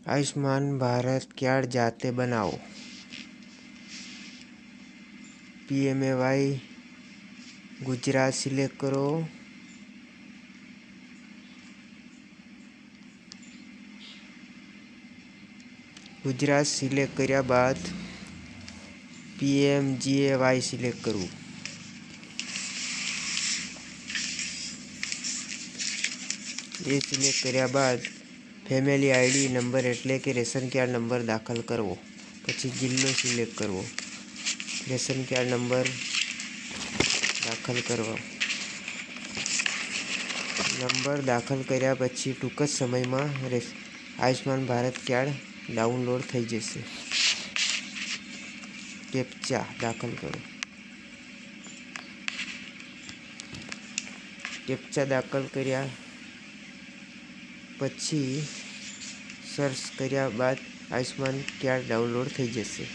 Ayushman Bharat card जाते बनाओ। PMAY Gujarat select करो। गुजरात सिलेक्ट कर्या बाद PMGAY सिलेक्ट करूँ। ये सिलेक्ट कर्या बाद फैमिली आईडी नंबर एटले कि रेशन कार्ड नंबर दाखल करवो। पछी जिल्लो सिलेक्ट करवो। रेशन कार्ड नंबर दाखल करवो। नंबर दाखल कर्या पछी टूंक ज समय में आयुष्मान भारत कार्ड डाउनलॉड थई जशे। कैप्चा दाखल करो। कैप्चा दाखल कर्या पछी सर्च कर्या बाद आयुष्मान कार्ड डाउनलॉड थई जशे।